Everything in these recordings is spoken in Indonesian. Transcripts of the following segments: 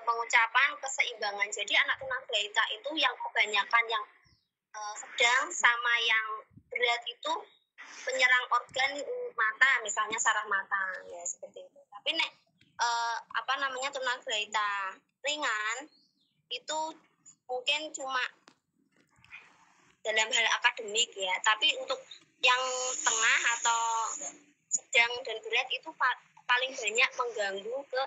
pengucapan keseimbangan. Jadi anak tunagrahita itu yang kebanyakan yang sedang sama yang berat itu penyerang organ mata, misalnya saraf mata, ya seperti itu. Tapi tunagrahita ringan itu mungkin cuma dalam hal akademik ya, tapi untuk yang tengah atau sedang dan berat itu paling banyak mengganggu ke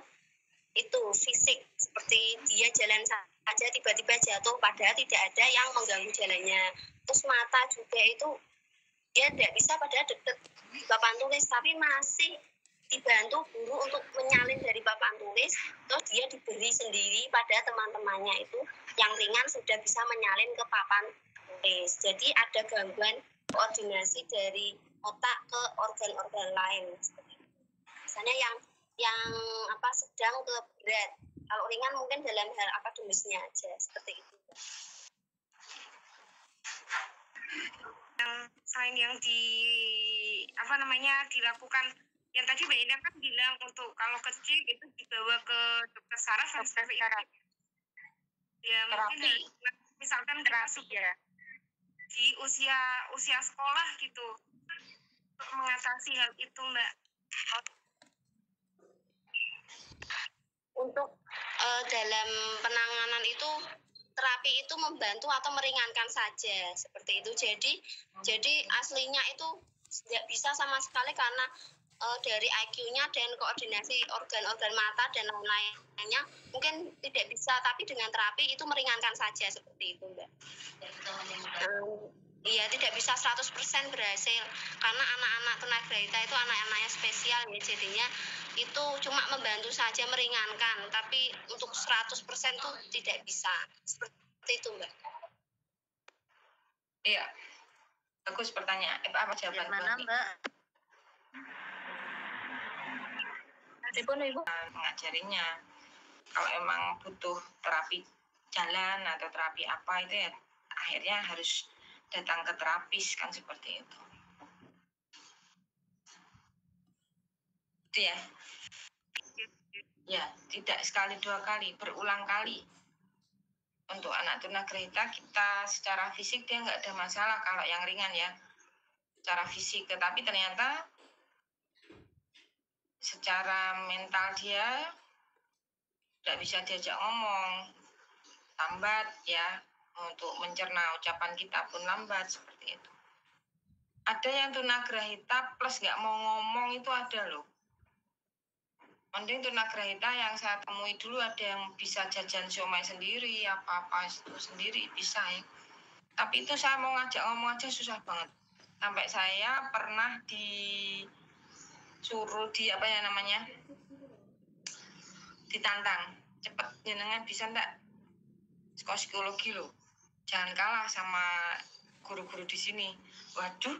itu fisik, seperti dia jalan saja tiba-tiba jatuh padahal tidak ada yang mengganggu jalannya. Terus mata juga itu dia tidak bisa padahal deket di papan tulis, tapi masih dibantu guru untuk menyalin dari papan tulis, terus dia diberi sendiri pada teman-temannya itu yang ringan sudah bisa menyalin ke papan tulis. Jadi ada gangguan koordinasi dari otak ke organ-organ lain. Misalnya yang sedang ke berat. Kalau ringan mungkin dalam hal akademisnya aja seperti itu. Selain yang dilakukan yang tadi Mbak Indah kan bilang untuk kalau kecil itu dibawa ke dokter saraf dan seperti itu. Ya mungkin misalkan terapi ya di usia sekolah gitu untuk mengatasi hal itu Mbak. Untuk dalam penanganan itu terapi itu membantu atau meringankan saja seperti itu. Jadi aslinya itu tidak bisa sama sekali karena dari IQ-nya dan koordinasi organ-organ mata dan lain-lainnya mungkin tidak bisa, tapi dengan terapi itu meringankan saja seperti itu, Mbak. Iya, tidak bisa 100% berhasil karena anak-anak tunagrahita itu anak-anak yang spesial ya, jadinya itu cuma membantu saja, meringankan, tapi untuk 100% itu tidak bisa. Seperti itu, Mbak. Iya. Bagus pertanyaan. Apa jawaban mana, Mbak? Ibu mengajarinya. Kalau emang butuh terapi jalan atau terapi apa itu ya akhirnya harus datang ke terapis kan seperti itu. Itu ya. Ya, tidak sekali dua kali, berulang kali. Untuk anak tunagrahita kita secara fisik dia nggak ada masalah kalau yang ringan ya. Secara fisik, tetapi ternyata secara mental dia tidak bisa diajak ngomong, lambat ya, untuk mencerna ucapan kita pun lambat seperti itu. Ada yang tunagrahita plus nggak mau ngomong itu ada loh. Mending tunagrahita yang saya temui dulu ada yang bisa jajan siomay sendiri, apa-apa itu sendiri bisa ya. Tapi itu saya mau ngajak ngomong aja susah banget. Sampai saya pernah disuruh ditantang, cepet jenengan bisa ndak psikologi loh, jangan kalah sama guru-guru di sini. Waduh.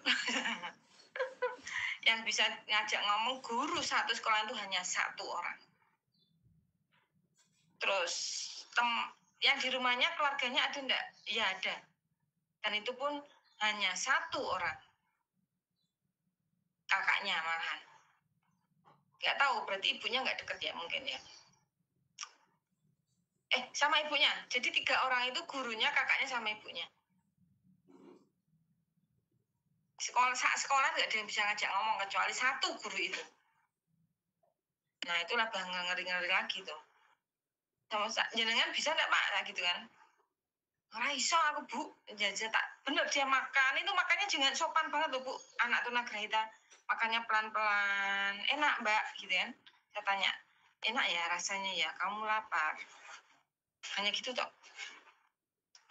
Yang bisa ngajak ngomong guru satu sekolah itu hanya satu orang. Terus yang di rumahnya keluarganya ada ndak? Ya ada. Dan itu pun hanya satu orang. Kakaknya malahan. Nggak tahu, berarti ibunya nggak deket ya mungkin ya. Sama ibunya. Jadi 3 orang itu gurunya, kakaknya sama ibunya. Sekolah nggak ada yang bisa ngajak ngomong kecuali satu guru itu. Nah itulah ngeri-ngeri lagi tuh. Sama jenengan bisa nggak Pak? Nah, gitu kan. Ora iso aku Bu, jajan tak bener dia makan itu makannya jangan sopan banget loh Bu. Anak tunagrahita makannya pelan-pelan, enak Mbak gitu kan. Saya tanya, enak ya rasanya ya, kamu lapar. Hanya gitu toh.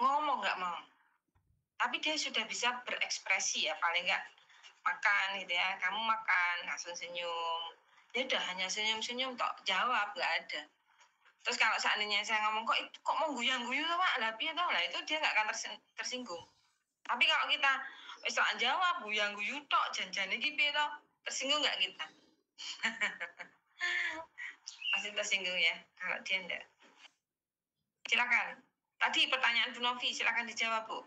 Ngomong nggak mau. Tapi dia sudah bisa berekspresi ya, paling nggak makan gitu ya. Kamu makan, langsung senyum. Ya udah hanya senyum-senyum toh, jawab nggak ada. Terus kalau seandainya saya ngomong kok mau guyang-guyu Pak, lah itu dia nggak akan tersinggung. Tapi kalau kita misalnya jawab guyang-guyu tok janjane iki piye toh, tersinggung nggak kita? Pasti tersinggung ya kalau dia enggak. Silakan. Tadi pertanyaan Bu Novi, silakan dijawab Bu.